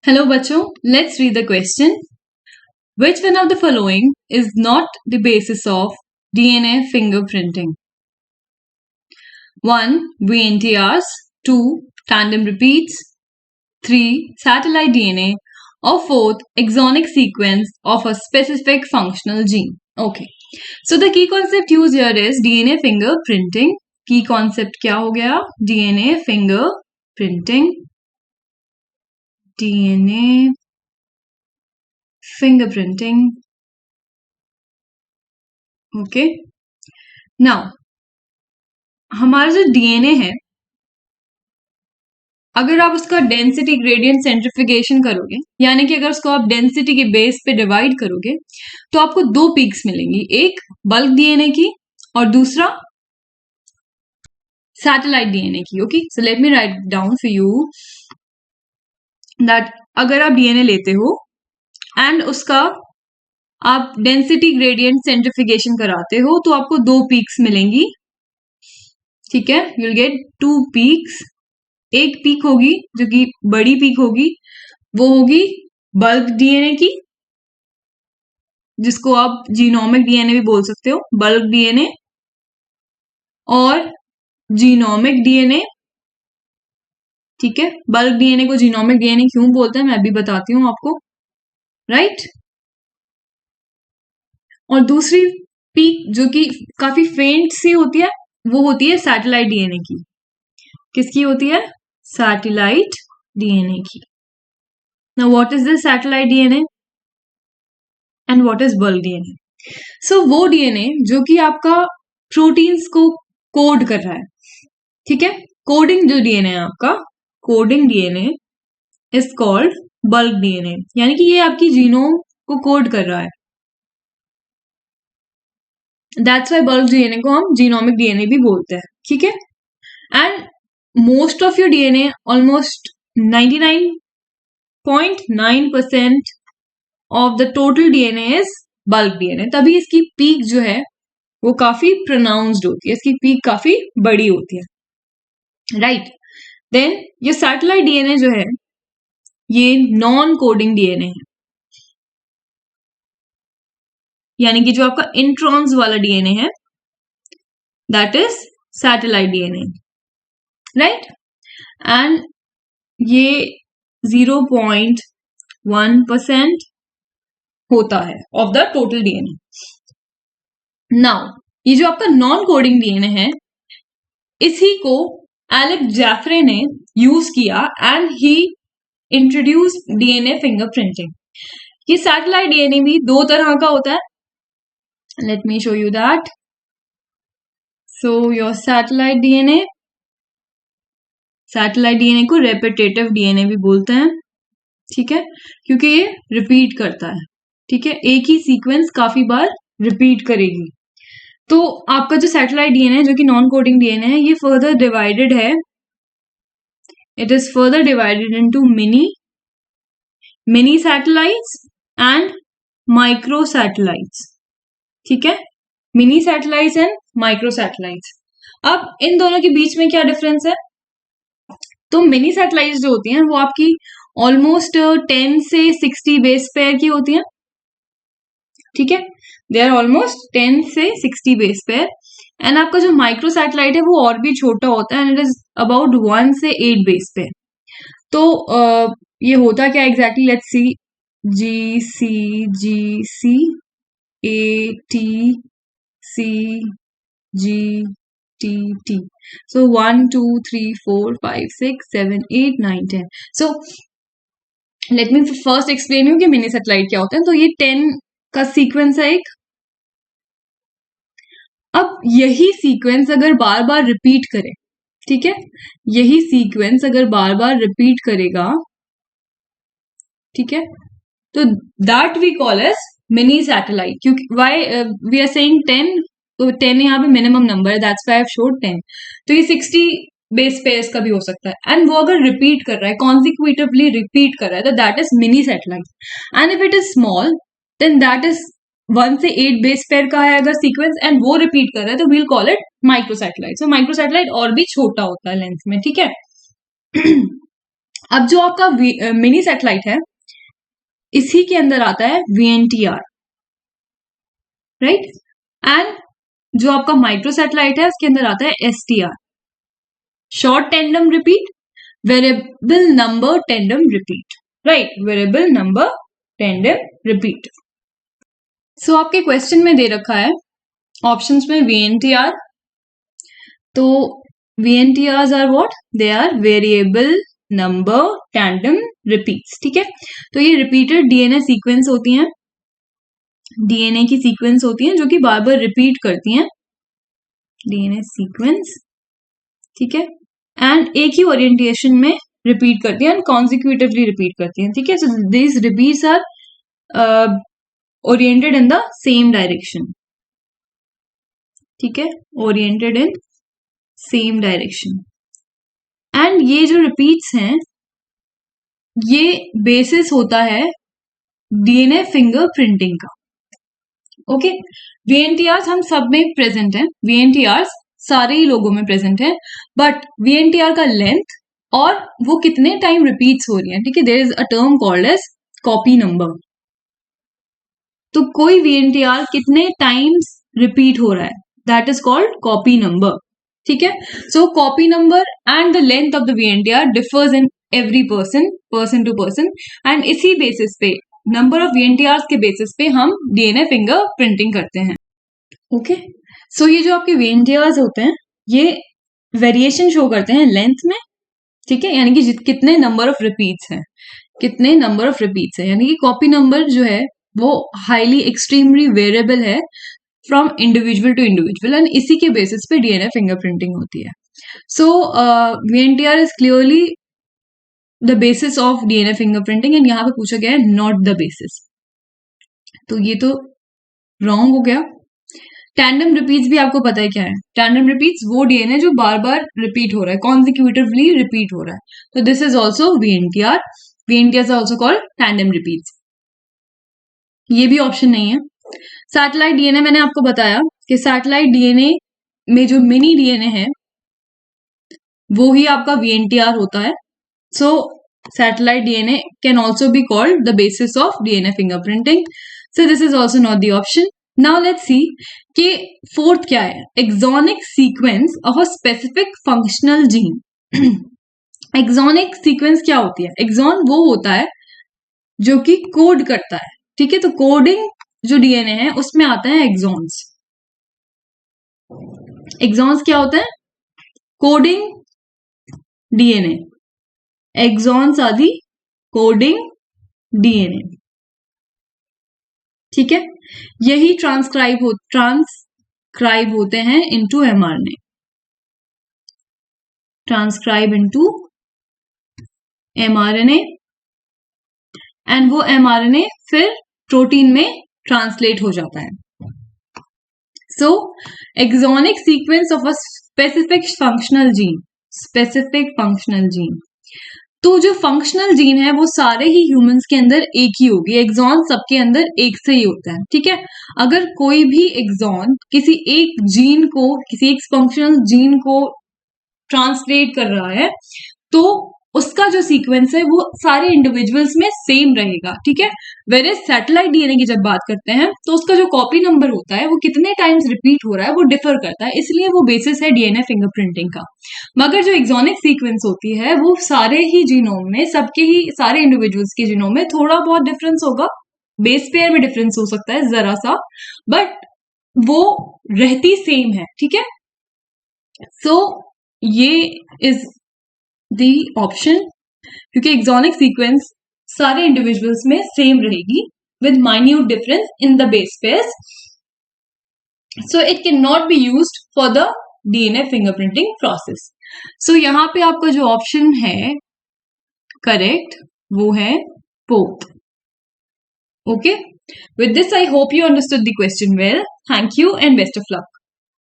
Hello बच्चों, let's read the question. Which one of the following is not the basis of DNA fingerprinting? 1. VNTRs, 2. Tandem repeats, 3. Satellite DNA, or 4th exonic sequence of a specific functional gene. Okay, so the key concept used here is DNA fingerprinting. Key concept क्या हो गया? DNA fingerprinting. DNA fingerprinting. Okay, now हमारा जो DNA है, अगर आप उसका density gradient सेंट्रिफिकेशन करोगे, यानी कि अगर उसको आप डेंसिटी के बेस पे डिवाइड करोगे, तो आपको दो पीक्स मिलेंगी, एक बल्क डीएनए की और दूसरा सैटेलाइट डीएनए की. Okay, so let me write down for you that अगर आप डीएनए लेते हो एंड उसका आप डेंसिटी ग्रेडियंट सेंट्रिफिकेशन कराते हो, तो आपको दो पीक्स मिलेंगी. ठीक है, you will get two peaks. एक पीक होगी जो कि बड़ी पीक होगी, वो होगी बल्क डीएनए की, जिसको आप जीनोमिक डीएनए भी बोल सकते हो, बल्क डीएनए और जीनोमिक डीएनए. ठीक है, बल्क डीएनए को जीनोमिक डीएनए क्यों बोलते हैं मैं भी बताती हूं आपको, राइट. और दूसरी पीक जो कि काफी फेंट सी होती है, वो होती है सैटेलाइट डीएनए की. किसकी होती है? सैटेलाइट डीएनए की. Now what is this satellite DNA and what is bulk DNA? So वो डीएनए जो कि आपका प्रोटीन्स को कोड कर रहा है. ठीक है, कोडिंग जो डीएनए है आपका, coding DNA is called bulk DNA, यानी कि ये आपकी जीनोम को कोड कर रहा है. दैट्स वाई बल्क डीएनए को हम जीनोमिक डीएनए भी बोलते हैं. ठीक है, and most of your DNA, almost 99.9% of the total DNA is bulk DNA. तभी इसकी पीक जो है वो काफी प्रोनाउंस्ड होती है, इसकी पीक काफी बड़ी होती है, राइट. देन ये सैटेलाइट डीएनए जो है ये नॉन कोडिंग डीएनए है, यानी कि जो आपका इंट्रॉन्स वाला डीएनए है that is satellite DNA, right. And ये 0.1% होता है of the total DNA. Now ये जो आपका नॉन कोडिंग डीएनए है, इसी को एलेक्स जेफरे ने यूज किया and he introduce DNA fingerprinting. ये सैटेलाइट डीएनए भी दो तरह का होता है. Let me show you that. So your satellite DNA को रेपिटेटिव डीएनए भी बोलते हैं. ठीक है, क्योंकि ये रिपीट करता है. ठीक है, एक ही सीक्वेंस काफी बार रिपीट करेगी. तो आपका जो सैटेलाइट डीएनए जो कि नॉन कोडिंग डीएनए है, ये फर्दर डिवाइडेड है. It is further divided into mini satellites and micro satellites. ठीक है, mini satellites and micro satellites. अब इन दोनों के बीच में क्या डिफरेंस है? तो मिनी सैटेलाइट्स जो होती हैं वो आपकी ऑलमोस्ट 10 से 60 बेस पेयर की होती हैं. ठीक है, दे आर ऑलमोस्ट 10 से 60 बेस पेयर. एंड आपका जो माइक्रो सैटेलाइट है वो और भी छोटा होता है एंड इट इज अबाउट 1 से 8 बेस पेयर. तो ये होता क्या exactly? Let's see. GC ATCGTT. So 1 2 3 4 5 6 7 8 9 10. So let me first explain you कि मिनी सैटेलाइट क्या होता है. तो ये 10 का सीक्वेंस है एक. अब यही सीक्वेंस अगर बार बार रिपीट करे, ठीक है, यही सीक्वेंस अगर बार बार रिपीट करेगा, ठीक है, तो that we call as mini satellite. क्योंकि वाई वी आर सेइंग 10, तो 10 यहाँ पे मिनिमम नंबर है, that's why I have showed 10. तो ये 60 बेस पेयर्स का भी हो सकता है. एंड वो अगर रिपीट कर रहा है, कॉन्सिक्यूटिवली रिपीट कर रहा है, तो that is mini satellite. And if it is small then that is 1 से 8 बेस पेयर का है अगर सीक्वेंस एंड वो रिपीट कर रहा है, तो we'll call it micro satellite. So micro satellite और भी छोटा होता है लेंथ में. ठीक है. अब जो आपका मिनी सैटेलाइट है, इसी के अंदर आता है VNTR, राइट। एंड जो आपका माइक्रो सैटेलाइट है, उसके अंदर आता है STR, short tandem repeat, variable number tandem repeat, right, variable number tandem repeat. So आपके क्वेश्चन में दे रखा है ऑप्शंस में VNTR, तो VNTRs are what, they are variable number tandem repeats, ठीक है। तो ये रिपीटेड डीएनए सीक्वेंस होती हैं, डीएनए की सीक्वेंस होती हैं जो कि बार बार रिपीट करती हैं, डीएनए सीक्वेंस, ठीक है, एंड एक ही ओरिएंटेशन में रिपीट करती हैं एंड कॉन्सिक्यूटिवली रिपीट करती हैं, ठीक है। So this repeats are oriented in the same direction, ठीक है, oriented in same direction. And ये जो रिपीट्स हैं, ये बेसिस होता है डीएनए फिंगरप्रिंटिंग का, ओके। VNTRs हम सब में प्रेजेंट है, VNTRs सारे ही लोगों में प्रेजेंट है, बट VNTR का लेंथ और वो कितने टाइम रिपीट्स हो रही है, ठीक है, there is a term called as copy number. तो कोई VNTR कितने टाइम्स रिपीट हो रहा है, that is called copy number, ठीक है। So copy number and the length of the VNTR differs in every person to person, and इसी basis पे, नंबर ऑफ VNTRs के बेसिस पे हम डीएनए फिंगर प्रिंटिंग करते हैं, ओके। सो ये जो आपके VNTRs होते हैं, ये वेरिएशन शो करते हैं लेंथ में, ठीक है, यानी कि कितने नंबर ऑफ रिपीट्स हैं, कितने नंबर ऑफ रिपीट्स है, यानी कि कॉपी नंबर जो है वो हाईली एक्सट्रीमली वेरिएबल है from individual to individual, and इसी के बेसिस पे डीएनए फिंगरप्रिंटिंग होती है। So VNTR is clearly the basis of DNA fingerprinting, and यहाँ पे पूछा गया है नॉट द बेसिस, तो ये तो रॉन्ग हो गया। टैंडम रिपीट्स भी आपको पता है क्या है, टैंडम रिपीट्स वो डीएनए जो बार बार रिपीट हो रहा है, कॉन्सिक्यूटिवली रिपीट हो रहा है, तो this is also VNTR, VNTRs are also called tandem repeats. ये भी ऑप्शन नहीं है। सैटेलाइट डीएनए मैंने आपको बताया कि सैटेलाइट डीएनए में जो मिनी डीएनए है वो ही आपका VNTR होता है। So satellite DNA can also be called the basis of DNA fingerprinting, so this is also not the option. Now let's see कि फोर्थ क्या है, exonic sequence of a specific functional gene. Exonic sequence क्या होती है, axon वो होता है जो कि कोड करता है, ठीक है, तो कोडिंग जो डीएनए है उसमें आता है एक्सॉन्स। एक्सॉन्स क्या होता है, कोडिंग डीएनए, एक्सॉन्स आदि कोडिंग डीएनए, ठीक है, यही ट्रांसक्राइब होते हैं into mRNA, transcribe into mRNA, and वो mRNA फिर प्रोटीन में ट्रांसलेट हो जाता है। So exonic sequence of a specific functional gene, specific functional gene, तो जो फंक्शनल जीन है वो सारे ही ह्यूमंस के अंदर एक ही होगी, एक्सॉन सबके अंदर एक से ही होता है, ठीक है। अगर कोई भी एक्सॉन किसी एक जीन को, किसी एक फंक्शनल जीन को ट्रांसलेट कर रहा है तो उसका जो सीक्वेंस है वो सारे इंडिविजुअल्स में सेम रहेगा, ठीक है। वेरे सैटेलाइट डीएनए की जब बात करते हैं तो उसका जो कॉपी नंबर होता है वो कितने टाइम्स रिपीट हो रहा है वो डिफर करता है, इसलिए वो बेसिस है डीएनए फिंगरप्रिंटिंग का। मगर जो एक्सोनिक सीक्वेंस होती है वो सारे ही जीनोम में, सबके ही सारे इंडिविजुअल्स के जीनोम में थोड़ा बहुत डिफरेंस होगा, बेस पेयर में डिफरेंस हो सकता है जरा सा, बट वो रहती सेम है, ठीक है। सो ये इज दी ऑप्शन, क्योंकि एक्सोनिक सीक्वेंस सारे इंडिविजुअल्स में सेम रहेगी with minute difference in the base pairs, so it can not be used for the DNA fingerprinting process. So यहां पे आपका जो ऑप्शन है करेक्ट वो है both, okay. With this I hope you understood the question well, thank you and best of luck.